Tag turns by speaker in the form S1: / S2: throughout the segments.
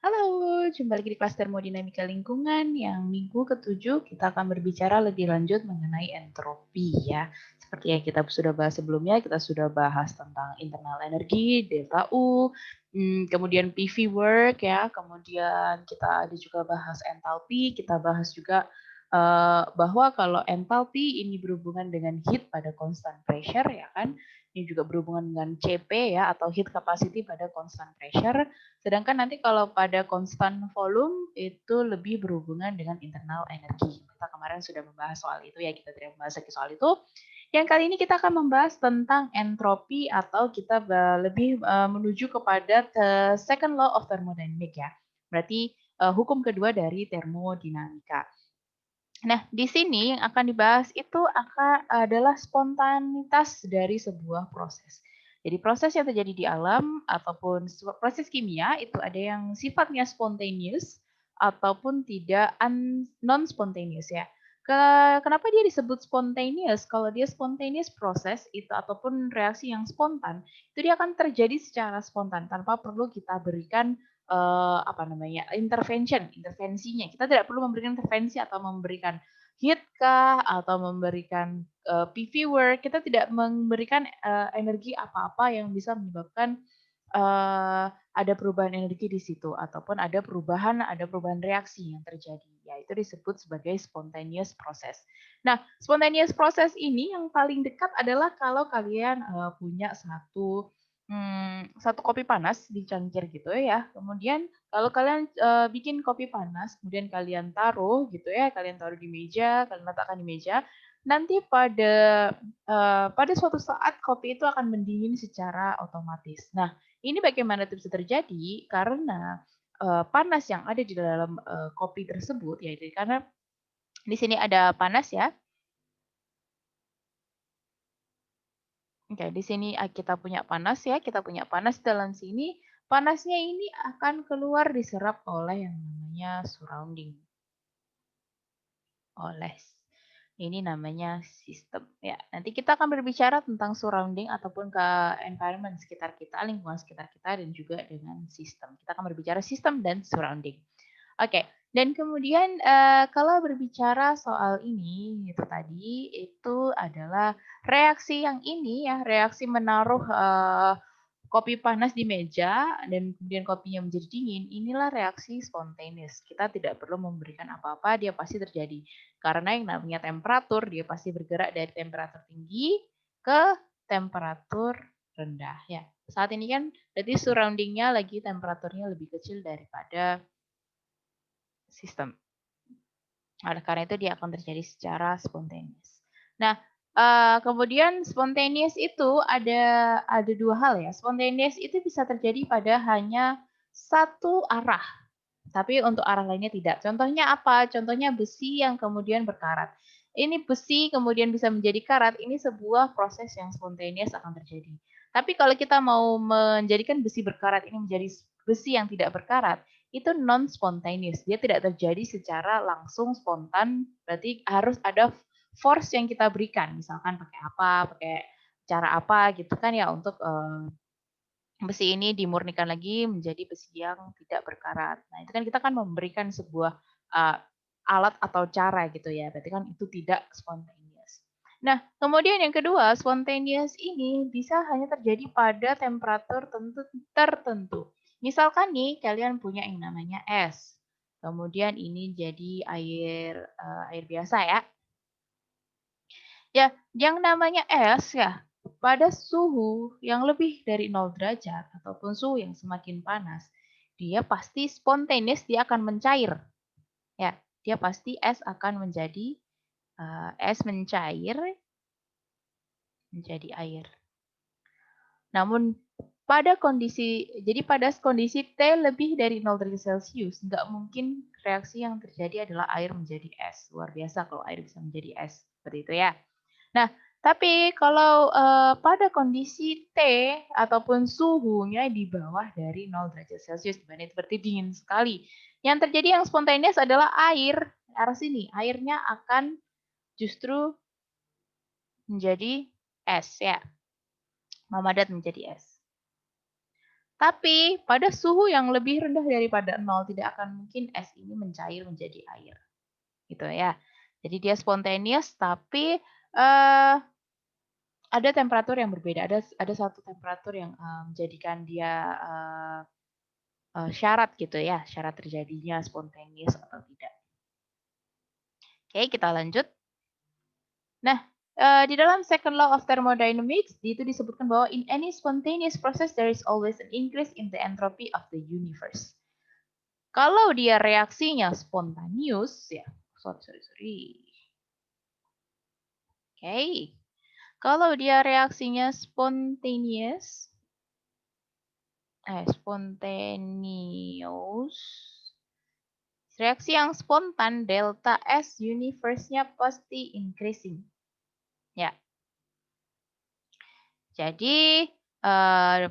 S1: Halo, jumpa lagi di kelas termodinamika lingkungan yang minggu ke-7 kita akan berbicara lebih lanjut mengenai entropi ya. Seperti yang kita sudah bahas sebelumnya, kita sudah bahas tentang internal energi, delta U, kemudian PV work ya, kemudian kita ada juga bahas enthalpy, kita bahas juga bahwa kalau enthalpy ini berhubungan dengan heat pada constant pressure ya kan, ini juga berhubungan dengan CP ya atau heat capacity pada constant pressure. Sedangkan nanti kalau pada constant volume itu lebih berhubungan dengan internal energi. Kita kemarin sudah membahas soal itu ya, kita tidak membahas lagi soal itu. Yang kali ini kita akan membahas tentang entropi atau kita lebih menuju kepada second law of thermodynamics ya. Berarti hukum kedua dari termodinamika. Nah, di sini yang akan dibahas itu adalah spontanitas dari sebuah proses. Jadi proses yang terjadi di alam ataupun proses kimia itu ada yang sifatnya spontaneous ataupun tidak non spontaneous ya. Kenapa dia disebut spontaneous? Kalau dia spontaneous proses itu ataupun reaksi yang spontan, itu dia akan terjadi secara spontan tanpa perlu kita berikan intervensinya. Kita tidak perlu memberikan intervensi atau memberikan heat kah atau memberikan PV work. Kita tidak memberikan energi apa-apa yang bisa menyebabkan ada perubahan energi di situ ataupun ada perubahan reaksi yang terjadi. Ya, itu disebut sebagai spontaneous process. Nah, spontaneous process ini yang paling dekat adalah kalau kalian punya satu kopi panas di cangkir gitu ya. Kemudian kalau kalian bikin kopi panas, kemudian kalian taruh gitu ya, kalian taruh di meja, kalian letakkan di meja, nanti pada suatu saat kopi itu akan mendingin secara otomatis. Nah, ini bagaimana itu bisa terjadi? Karena panas yang ada di dalam kopi tersebut, yaitu karena di sini ada panas ya. Oke, di sini kita punya panas ya, kita punya panas dalam sini. Panasnya ini akan keluar diserap oleh yang namanya surrounding. Oleh ini namanya sistem ya. Nanti kita akan berbicara tentang surrounding ataupun ke environment sekitar kita, lingkungan sekitar kita dan juga dengan sistem. Kita akan berbicara sistem dan surrounding. Oke, dan kemudian kalau berbicara soal ini itu tadi itu adalah reaksi yang ini ya, reaksi menaruh kopi panas di meja dan kemudian kopinya menjadi dingin, inilah reaksi spontaneous. Kita tidak perlu memberikan apa-apa, dia pasti terjadi. Karena yang namanya temperatur, dia pasti bergerak dari temperatur tinggi ke temperatur rendah ya. Saat ini kan berarti surroundingnya lagi temperaturnya lebih kecil daripada sistem. Oleh karena itu dia akan terjadi secara spontaneous. Nah, kemudian spontaneous itu ada dua hal ya. Spontaneous itu bisa terjadi pada hanya satu arah, tapi untuk arah lainnya tidak. Contohnya apa? Contohnya besi yang kemudian berkarat. Ini besi kemudian bisa menjadi karat, ini sebuah proses yang spontaneous akan terjadi. Tapi kalau kita mau menjadikan besi berkarat ini menjadi besi yang tidak berkarat, itu non spontaneous. Dia tidak terjadi secara langsung spontan, berarti harus ada force yang kita berikan, misalkan pakai apa, pakai cara apa gitu kan ya untuk besi ini dimurnikan lagi menjadi besi yang tidak berkarat. Nah, itu kan kita kan memberikan sebuah alat atau cara gitu ya. Berarti kan itu tidak spontaneous. Nah, kemudian yang kedua, spontaneous ini bisa hanya terjadi pada temperatur tertentu. Misalkan nih, kalian punya yang namanya es. Kemudian ini jadi air biasa ya. Ya, yang namanya es ya, pada suhu yang lebih dari 0 derajat ataupun suhu yang semakin panas, dia pasti spontaneous, dia akan mencair. Ya, dia pasti es akan menjadi es mencair menjadi air. Namun pada kondisi T lebih dari 0 derajat Celcius, nggak mungkin reaksi yang terjadi adalah air menjadi es. Luar biasa kalau air bisa menjadi es. Seperti itu ya. Nah, tapi kalau pada kondisi T ataupun suhunya di bawah dari 0 derajat Celcius, di mana seperti dingin sekali. Yang terjadi yang spontaneous adalah air. Arah sini, airnya akan justru menjadi es ya, memadat menjadi es. Tapi pada suhu yang lebih rendah daripada 0 tidak akan mungkin es ini mencair menjadi air, gitu ya. Jadi dia spontaneous tapi, ada temperatur yang berbeda, ada satu temperatur yang, menjadikan dia, syarat gitu ya, syarat terjadinya spontaneous atau tidak. Oke, kita lanjut. Nah, di dalam second law of thermodynamics itu disebutkan bahwa in any spontaneous process there is always an increase in the entropy of the universe. Kalau dia reaksinya spontaneous ya, sorry. Oke. Kalau dia reaksinya spontaneous, reaksi yang spontan delta S universe-nya pasti increasing. Ya. Jadi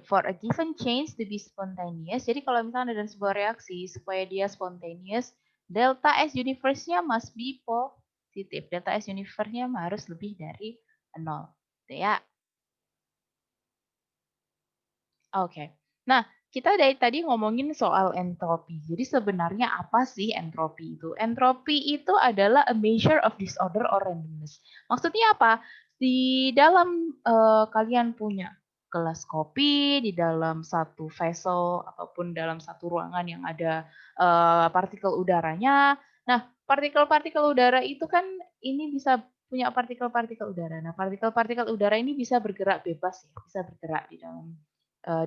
S1: for a given change to be spontaneous, jadi kalau misalnya ada sebuah reaksi supaya dia spontaneous, delta S universe-nya must be positif. Delta S universe-nya harus lebih dari 0. Gitu ya. Oke. Nah, kita dari tadi ngomongin soal entropi. Jadi sebenarnya apa sih entropi itu? Entropi itu adalah a measure of disorder or randomness. Maksudnya apa? Di dalam kalian punya gelas kopi, di dalam satu vessel ataupun dalam satu ruangan yang ada partikel udaranya. Nah, partikel-partikel udara itu kan ini bisa punya partikel-partikel udara. Nah, partikel-partikel udara ini bisa bergerak bebas ya, bisa bergerak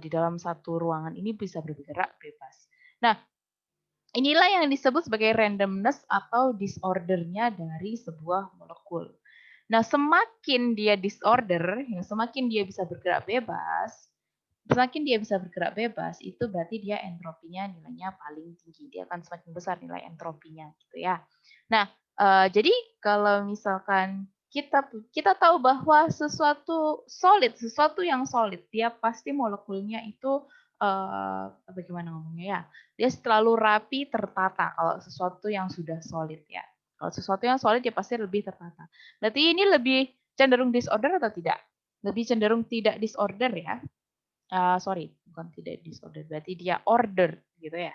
S1: di dalam satu ruangan ini bisa bergerak bebas. Nah, inilah yang disebut sebagai randomness atau disordernya dari sebuah molekul. Nah, semakin dia disorder, semakin dia bisa bergerak bebas, semakin dia bisa bergerak bebas, itu berarti dia entropinya nilainya paling tinggi. Dia akan semakin besar nilai entropinya, gitu ya. Nah, jadi kalau misalkan kita tahu bahwa sesuatu yang solid, dia pasti molekulnya itu bagaimana ngomongnya ya? Dia selalu rapi, tertata kalau sesuatu yang sudah solid ya. Kalau sesuatu yang solid ya pasti lebih tertata. Berarti ini lebih cenderung disorder atau tidak? Lebih cenderung tidak disorder ya. Sorry, bukan tidak disorder, berarti dia order gitu ya.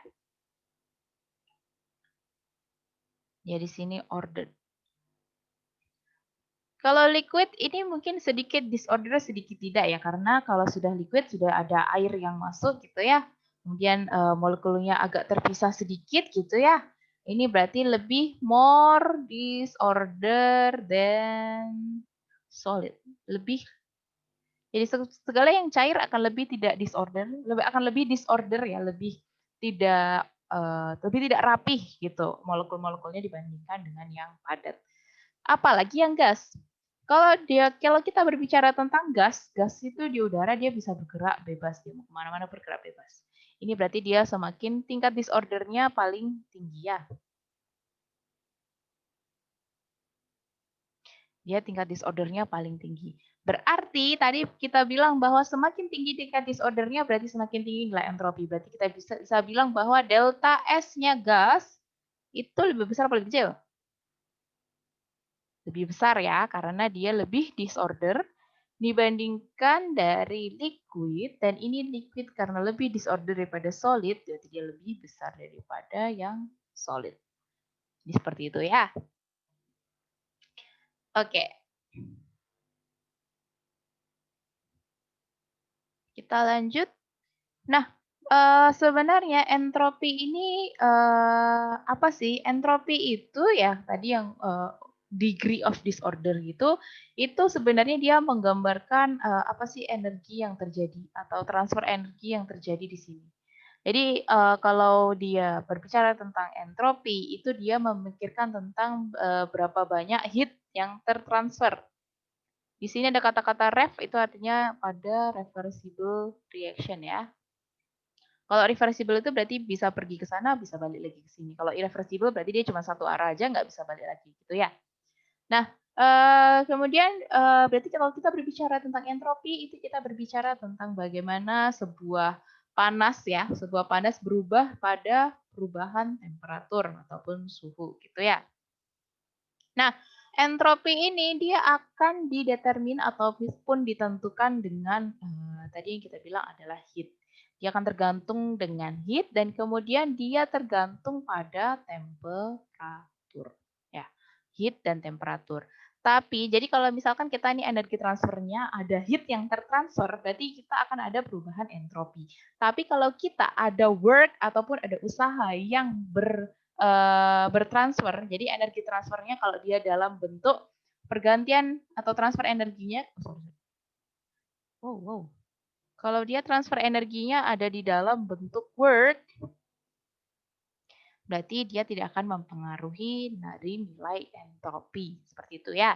S1: Ya di sini order. Kalau liquid ini mungkin sedikit disorder, sedikit tidak ya, karena kalau sudah liquid sudah ada air yang masuk gitu ya. Kemudian molekulnya agak terpisah sedikit gitu ya. Ini berarti lebih more disorder than solid. Lebih jadi segala yang cair akan lebih tidak disorder, akan lebih disorder ya, lebih tidak rapih gitu molekul-molekulnya dibandingkan dengan yang padat. Apalagi yang gas. Kalau kita berbicara tentang gas, gas itu di udara dia bisa bergerak bebas, dia mau kemana-mana bergerak bebas. Ini berarti dia semakin tingkat disordernya paling tinggi ya. Dia tingkat disordernya paling tinggi. Berarti tadi kita bilang bahwa semakin tinggi tingkat disordernya berarti semakin tinggi nilai entropi. Berarti kita bisa bilang bahwa delta S-nya gas itu lebih besar atau lebih kecil? Lebih besar ya, karena dia lebih disorder dibandingkan dari liquid, dan ini liquid karena lebih disorder daripada solid, jadi dia lebih besar daripada yang solid. Jadi seperti itu ya. Oke. Kita lanjut. Nah, sebenarnya entropi ini apa sih? Entropi itu ya tadi yang degree of disorder gitu, itu sebenarnya dia menggambarkan apa sih energi yang terjadi atau transfer energi yang terjadi di sini. Jadi kalau dia berbicara tentang entropi, itu dia memikirkan tentang berapa banyak heat yang tertransfer. Di sini ada kata-kata ref, itu artinya pada reversible reaction ya. Kalau reversible itu berarti bisa pergi ke sana, bisa balik lagi ke sini. Kalau irreversible berarti dia cuma satu arah aja, nggak bisa balik lagi gitu ya. Nah, kemudian berarti kalau kita berbicara tentang entropi, itu kita berbicara tentang bagaimana sebuah panas ya, sebuah panas berubah pada perubahan temperatur ataupun suhu gitu ya. Nah, entropi ini dia akan didetermin ataupun ditentukan dengan tadi yang kita bilang adalah heat. Dia akan tergantung dengan heat dan kemudian dia tergantung pada temperatur. Ya, heat dan temperatur. Tapi jadi kalau misalkan kita ini energi transfernya ada heat yang tertransfer, berarti kita akan ada perubahan entropi. Tapi kalau kita ada work ataupun ada usaha yang bertransfer, jadi energi transfernya kalau dia dalam bentuk pergantian atau transfer energinya, wow, kalau dia transfer energinya ada di dalam bentuk work, berarti dia tidak akan mempengaruhi dari nilai entropi. Seperti itu ya.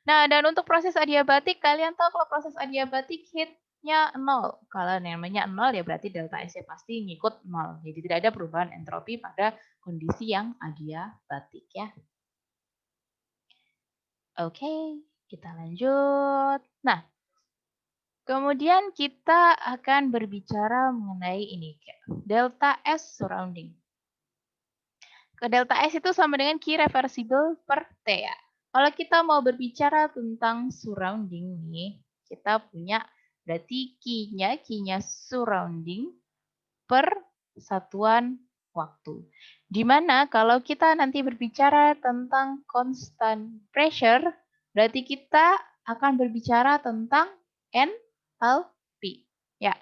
S1: Nah, dan untuk proses adiabatik, kalian tahu kalau proses adiabatik heat-nya 0. Kalau namanya 0 ya berarti delta S-nya pasti ngikut 0. Jadi tidak ada perubahan entropi pada kondisi yang adiabatik ya. Oke, kita lanjut. Nah, kemudian kita akan berbicara mengenai ini, delta S surrounding. Ke delta S itu sama dengan Q reversible per T ya. Kalau kita mau berbicara tentang surrounding nih, kita punya berarti Q-nya surrounding per satuan waktu. Dimana kalau kita nanti berbicara tentang constant pressure, berarti kita akan berbicara tentang enthalpy. Ya,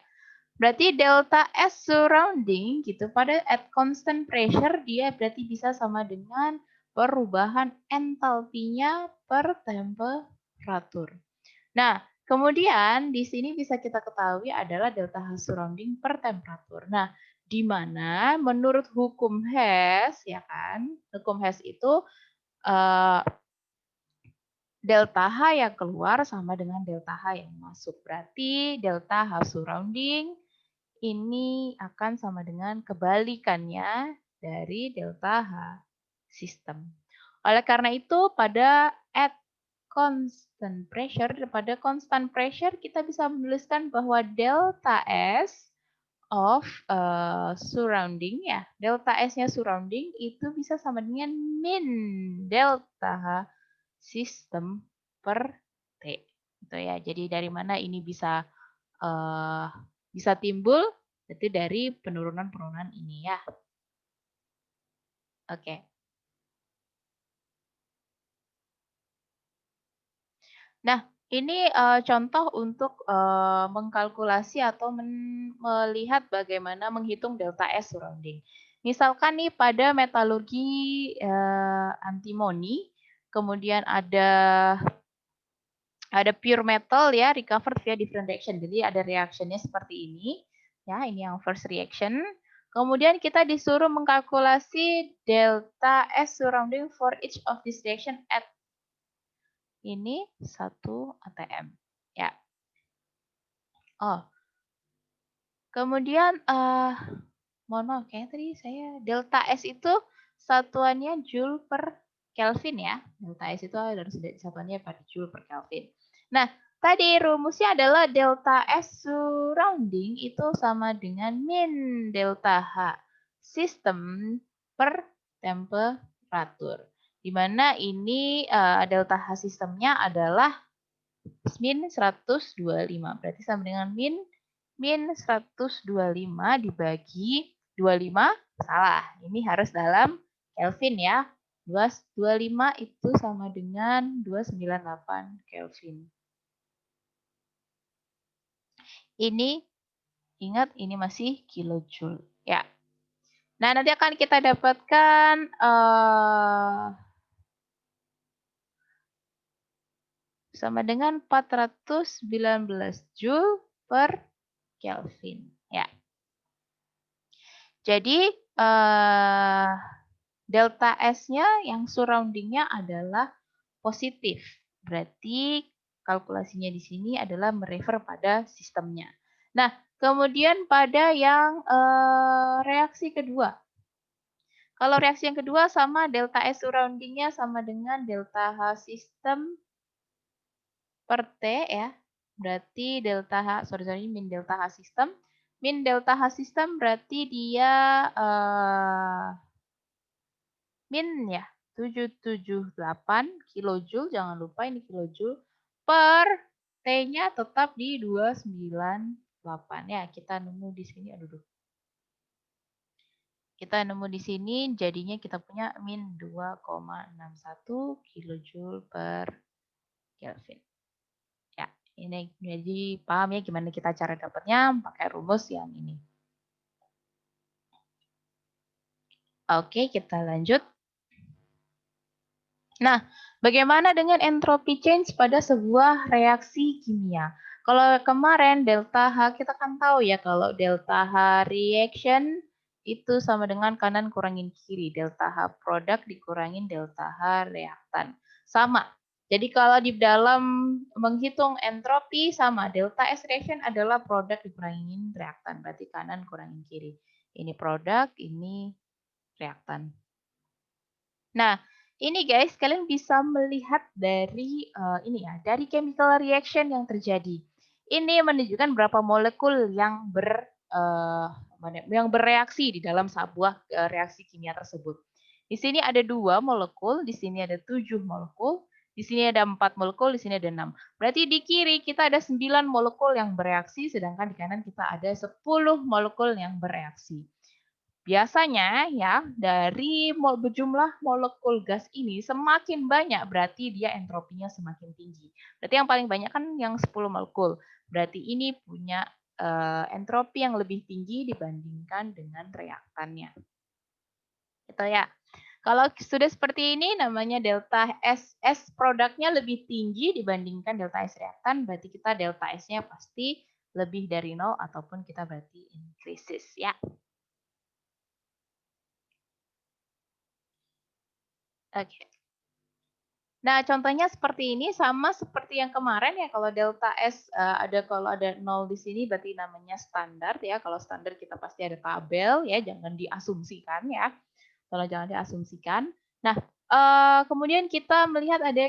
S1: berarti delta S surrounding gitu pada at constant pressure dia berarti bisa sama dengan perubahan entalpinya per temperatur. Nah, kemudian di sini bisa kita ketahui adalah delta H surrounding per temperatur. Nah, di mana menurut hukum Hess ya kan, hukum Hess itu delta H yang keluar sama dengan delta H yang masuk. Berarti delta H surrounding ini akan sama dengan kebalikannya dari delta H system. Oleh karena itu, pada at constant pressure kita bisa menuliskan bahwa delta S of surrounding ya, delta S-nya surrounding itu bisa sama dengan min delta H system per T. Gitu ya. Jadi dari mana ini bisa bisa timbul itu dari penurunan-penurunan ini ya. Oke. Nah, ini contoh untuk mengkalkulasi atau melihat bagaimana menghitung delta S surrounding. Misalkan nih pada metalurgi antimoni, kemudian ada pure metal ya, recovered via different reaction. Jadi ada reactionnya seperti ini. Ya, ini yang first reaction. Kemudian kita disuruh mengkalkulasi delta S surrounding for each of this reaction at ini 1 atm. Ya. Oh. Kemudian mohon maaf kayaknya tadi saya delta S itu satuannya joule per Kelvin ya. Delta S itu harus satuannya pada joule per Kelvin. Nah, tadi rumusnya adalah delta S surrounding itu sama dengan min delta H system per temperatur. Di mana ini delta H sistemnya adalah min 125. Berarti sama dengan min 125 dibagi 25, salah. Ini harus dalam Kelvin ya. 225 itu sama dengan 298 Kelvin. Ini ingat ini masih kilojoule ya. Nah, nanti akan kita dapatkan sama dengan 419 Joule per Kelvin ya. Jadi delta S-nya yang surrounding-nya adalah positif. Berarti kalkulasinya di sini adalah merefer pada sistemnya. Nah, kemudian pada yang reaksi kedua. Kalau reaksi yang kedua sama delta S surrounding-nya sama dengan delta H sistem per T ya. Berarti delta H, min delta H sistem. Min delta H sistem berarti dia min ya 778 kilojoule, jangan lupa ini kilojoule per T-nya tetap di 29 8 ya. Kita nemu di sini, aduh. Kita nemu di sini jadinya kita punya min 2,61 kilojoule per Kelvin. Ya, ini jadi paham ya gimana kita cara dapatnya pakai rumus yang ini. Oke, kita lanjut. Nah, bagaimana dengan entropy change pada sebuah reaksi kimia? Kalau kemarin delta H kita kan tahu ya kalau delta H reaction itu sama dengan kanan kurangin kiri. Delta H produk dikurangin delta H reaktan. Sama. Jadi kalau di dalam menghitung entropi sama. Delta S reaction adalah produk dikurangin reaktan. Berarti kanan kurangin kiri. Ini produk, ini reaktan. Nah, ini guys, kalian bisa melihat dari ini ya, dari chemical reaction yang terjadi. Ini menunjukkan berapa molekul yang bereaksi di dalam sebuah reaksi kimia tersebut. Di sini ada 2 molekul, di sini ada 7 molekul, di sini ada 4 molekul, di sini ada 6. Berarti di kiri kita ada 9 molekul yang bereaksi, sedangkan di kanan kita ada 10 molekul yang bereaksi. Biasanya ya, dari jumlah molekul gas ini semakin banyak berarti dia entropinya semakin tinggi. Berarti yang paling banyak kan yang 10 molekul. Berarti ini punya entropi yang lebih tinggi dibandingkan dengan reaktannya. Gitu ya. Kalau sudah seperti ini namanya delta S produknya lebih tinggi dibandingkan delta S reaktan, berarti kita delta S-nya pasti lebih dari 0 ataupun kita berarti increases ya. Oke. Nah, contohnya seperti ini sama seperti yang kemarin ya. Kalau delta S kalau ada 0 di sini berarti namanya standar ya. Kalau standar kita pasti ada tabel ya, jangan diasumsikan ya. Tolong jangan diasumsikan. Nah, kemudian kita melihat ada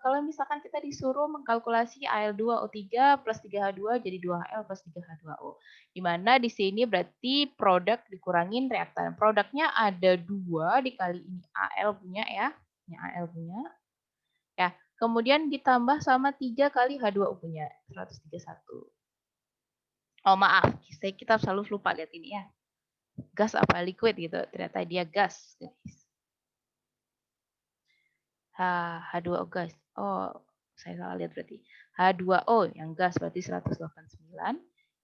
S1: kalau misalkan kita disuruh mengkalkulasi Al2O3 plus 3H2 jadi 2Al plus 3H2O. Di mana di sini berarti produk dikurangin reaktan. Produknya ada 2 dikali ini Al punya ya. Ini Al punya. Ya, kemudian ditambah sama 3 kali H2O punya 131. Oh maaf, kita selalu lupa lihat ini ya. Gas apa liquid gitu. Ternyata dia gas, guys. H2O gas. Oh, saya salah lihat berarti. H2O yang gas berarti 189.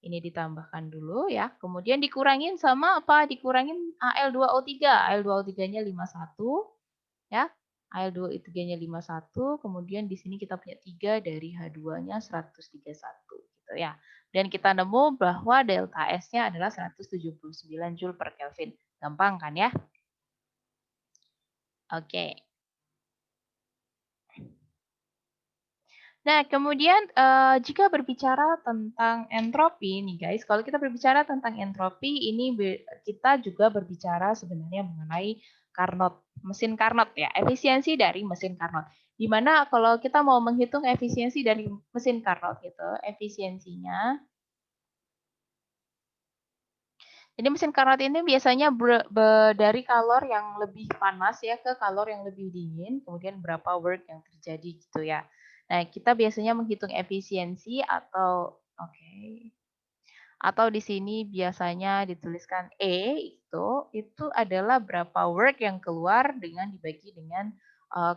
S1: Ini ditambahkan dulu ya. Kemudian dikurangin sama apa? Dikurangin Al2O3. Al2O3-nya 51 ya. Al2O3-nya 51, kemudian di sini kita punya 3 dari H2-nya 131 gitu ya. Dan kita nemu bahwa delta S-nya adalah 179 Joule per Kelvin. Gampang kan ya? Oke. Nah, kemudian jika berbicara tentang entropi nih guys, kalau kita berbicara tentang entropi ini kita juga berbicara sebenarnya mengenai Carnot, mesin Carnot ya, efisiensi dari mesin Carnot. Di mana kalau kita mau menghitung efisiensi dari mesin Carnot gitu, efisiensinya. Jadi mesin Carnot ini biasanya dari kalor yang lebih panas ya ke kalor yang lebih dingin, kemudian berapa work yang terjadi gitu ya. Nah, kita biasanya menghitung efisiensi atau atau di sini biasanya dituliskan itu adalah berapa work yang keluar dengan dibagi dengan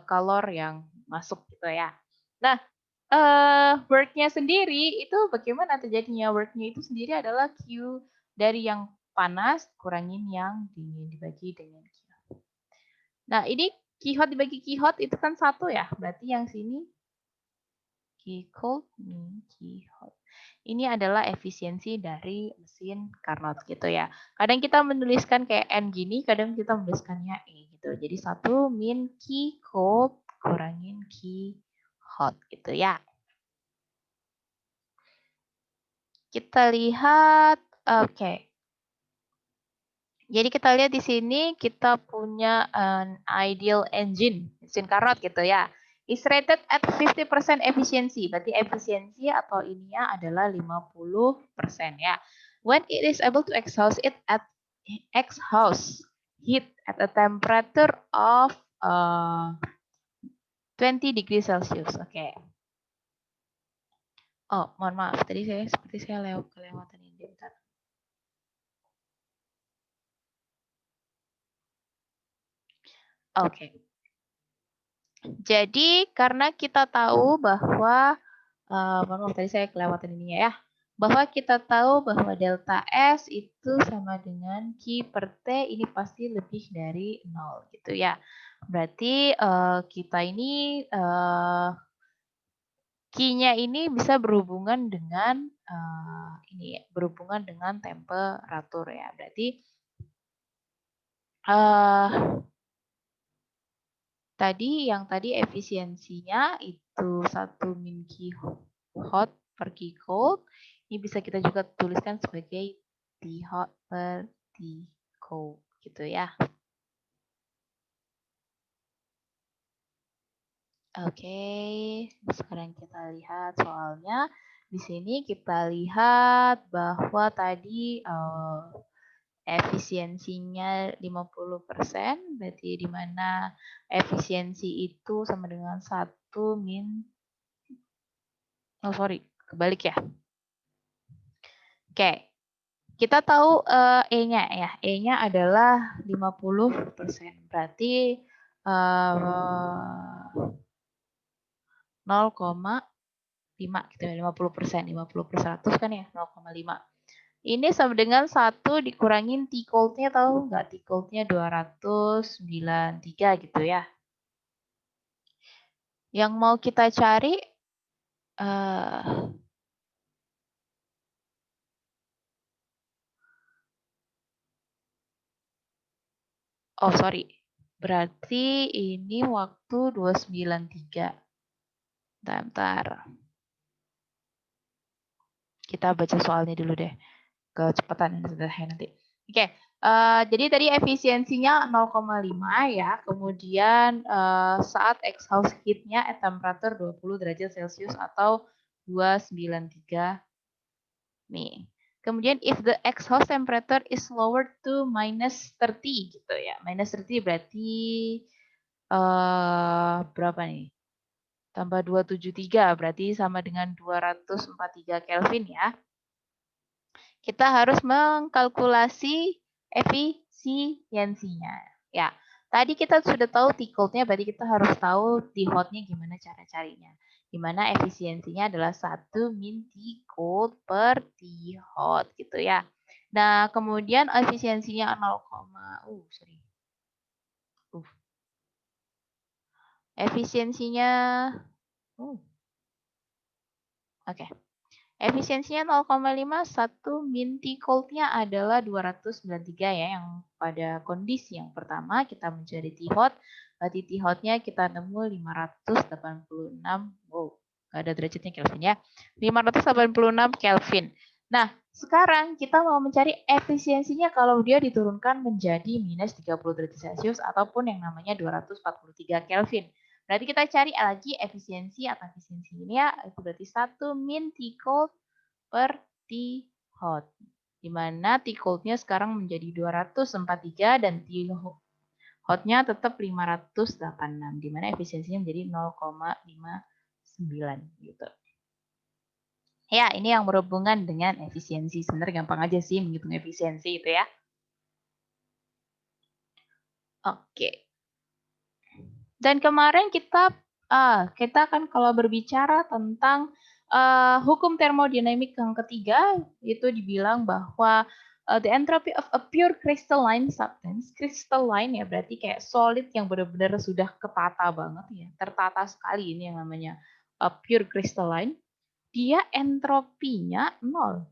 S1: kalor yang masuk gitu ya. Nah, work-nya sendiri itu bagaimana terjadinya? Work-nya itu sendiri adalah Q dari yang panas kurangin yang dingin dibagi dengan Q. Nah, ini Q hot dibagi Q hot itu kan 1 ya. Berarti yang sini Q cold, Q hot. Ini adalah efisiensi dari mesin Carnot gitu ya. Kadang kita menuliskan kayak N gini, kadang kita menuliskannya E gitu. Jadi 1 min Q cold kurangin Q hot gitu ya. Kita lihat, oke. Jadi kita lihat di sini kita punya an ideal engine, mesin Carnot gitu ya. Is rated at 50% efficiency. Berarti efisiensi atau ininya adalah 50% ya. When it is able to exhaust heat at a temperature of 20 degrees Celsius. Oke. Oh, mohon maaf. Tadi seperti saya kelewatan ini. Bentar. Oke. Jadi karena kita tahu bahwa mohon maaf tadi saya kelewatan ininya ya. Bahwa kita tahu bahwa delta S itu sama dengan Q per T ini pasti lebih dari 0 gitu ya. Berarti kita ini Q-nya ini bisa berhubungan dengan ini berhubungan dengan temperatur ya. Berarti tadi efisiensinya itu 1 min Q hot per Q cold. Ini bisa kita juga tuliskan sebagai T hot per T cold gitu ya. Oke, sekarang kita lihat soalnya. Di sini kita lihat bahwa tadi efisiensinya 50%, berarti di mana efisiensi itu sama dengan 1 min, kebalik ya. Oke, kita tahu E-nya ya, E-nya adalah 50%, berarti 0,5 gitu ya, 50%, 50% 100 kan ya, 0,5. Ini sama dengan 1 dikurangin T cold-nya, tahu nggak? T cold-nya 293 gitu ya. Yang mau kita cari berarti ini waktu 293. Bentar. Kita baca soalnya dulu deh. Kecepatan nanti. Oke, jadi tadi efisiensinya 0,5 ya. Kemudian saat exhaust heat-nya at temperature 20 derajat Celcius atau 293 nih. Kemudian if the exhaust temperature is lowered to minus 30 gitu ya. Minus 30 berarti berapa nih? Tambah 273 berarti sama dengan 243 Kelvin ya. Kita harus mengkalkulasi efisiensinya. Ya, tadi kita sudah tahu T cold-nya, berarti kita harus tahu T hot-nya gimana cara carinya. Dimana efisiensinya adalah 1 min T cold per T hot gitu ya. Nah, kemudian efisiensinya 0, efisiensinya oke. Efisiensinya 0,5, 1 min T cold-nya adalah 293 ya, yang pada kondisi yang pertama kita mencari T hot, berarti T hot-nya kita nemu 586, nggak ada derajatnya Kelvin ya, 586 Kelvin. Nah, sekarang kita mau mencari efisiensinya kalau dia diturunkan menjadi minus 30 derajat Celcius ataupun yang namanya 243 Kelvin. Berarti kita cari lagi efisiensi atau efisiensi ini ya, itu berarti 1 min T cold per T hot. Di mana T cold-nya sekarang menjadi 243 dan T hot-nya tetap 586. Di mana efisiensinya menjadi 0,59 gitu. Ya, ini yang berhubungan dengan efisiensi. Sebenarnya gampang aja sih menghitung efisiensi itu ya. Oke. Dan kemarin kita kan kalau berbicara tentang hukum termodinamik yang ketiga, itu dibilang bahwa the entropy of a pure crystalline substance, crystalline ya berarti kayak solid yang benar-benar sudah ketata banget ya, tertata sekali ini yang namanya pure crystalline, dia entropinya 0.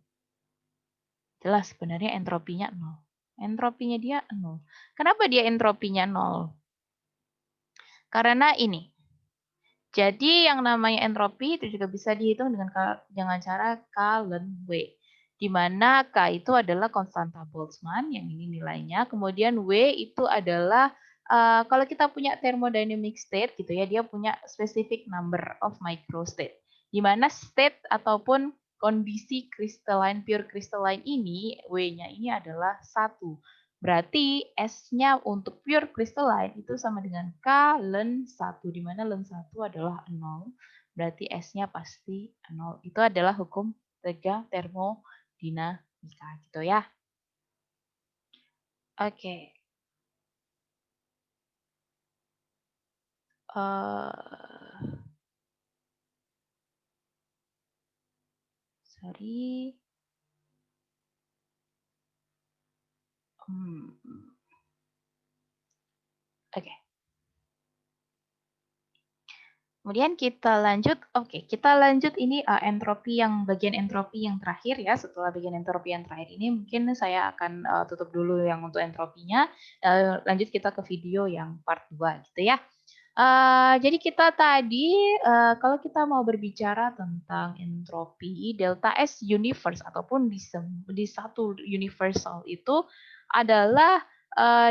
S1: Jelas sebenarnya entropinya 0. Entropinya dia 0. Kenapa dia entropinya 0? Karena ini. Jadi yang namanya entropi itu juga bisa dihitung dengan cara Cullen-W. Di mana K itu adalah konstanta Boltzmann, yang ini nilainya. Kemudian W itu adalah kalau kita punya thermodynamic state gitu ya, dia punya specific number of microstate. Di mana state ataupun kondisi crystalline, pure crystalline ini, W-nya ini adalah 1. Berarti S-nya untuk pure crystalline itu sama dengan K ln 1, di mana ln 1 adalah 0. berarti S-nya pasti 0. Itu adalah hukum ketiga termodinamika gitu ya. Oke. Sorry. Oke. Kemudian kita lanjut, kita lanjut ini entropi yang bagian entropi yang terakhir ya. Setelah bagian entropi yang terakhir ini mungkin saya akan tutup dulu yang untuk entropinya. Lanjut kita ke video yang part 2 gitu ya. Jadi kita tadi kalau kita mau berbicara tentang entropi delta S universe ataupun di satu universal itu adalah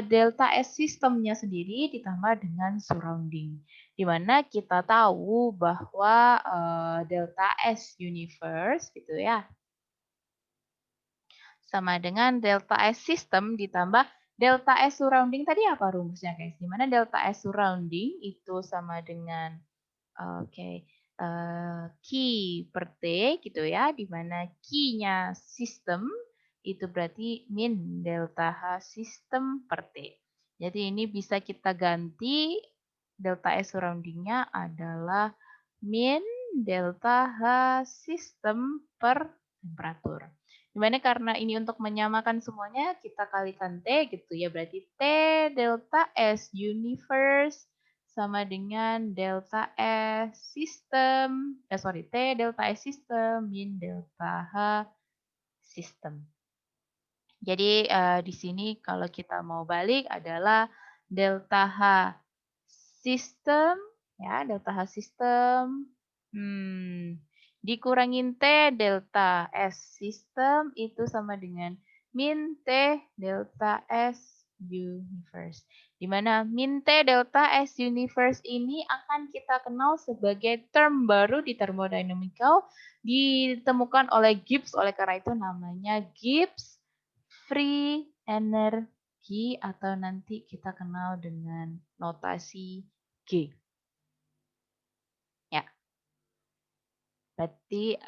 S1: delta S sistemnya sendiri ditambah dengan surrounding. Di mana kita tahu bahwa delta S universe gitu ya sama dengan delta S system ditambah delta S surrounding. Tadi apa rumusnya guys? Di mana delta S surrounding itu sama dengan Q per T gitu ya, di mana Q-nya sistem itu berarti min delta H sistem per T. Jadi ini bisa kita ganti delta S surrounding-nya adalah min delta H sistem per temperatur. Dimana karena ini untuk menyamakan semuanya, kita kalikan T gitu ya, berarti T delta S universe sama dengan delta S sistem, T delta S sistem min delta H sistem. Jadi di sini kalau kita mau balik adalah delta H sistem, ya delta H sistem, dikurangin T delta S sistem itu sama dengan min T delta S universe. Di mana min T delta S universe ini akan kita kenal sebagai term baru di thermodynamical ditemukan oleh Gibbs, oleh karena itu namanya Gibbs free energy atau nanti kita kenal dengan notasi G. Ya. Berarti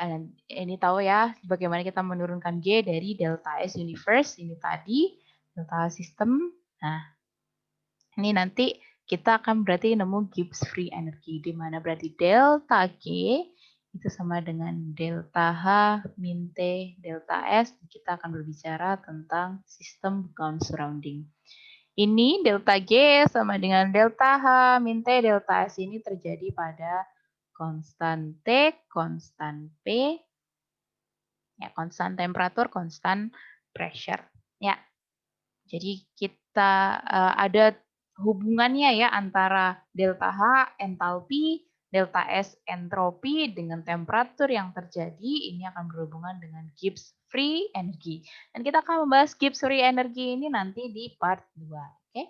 S1: ini tahu ya bagaimana kita menurunkan G dari delta S universe ini tadi, delta sistem. Nah, ini nanti kita akan berarti nemu Gibbs free energy di mana berarti delta G itu sama dengan delta H min T delta S. Kita akan berbicara tentang sistem bukan surrounding. Ini delta G sama dengan delta H min T delta S ini terjadi pada konstan T, konstan P, ya konstan temperatur, konstan pressure. Ya, jadi kita ada hubungannya ya antara delta H entalpi, delta S entropi dengan temperatur yang terjadi ini akan berhubungan dengan Gibbs free energy. Dan kita akan membahas Gibbs free energy ini nanti di part 2, oke?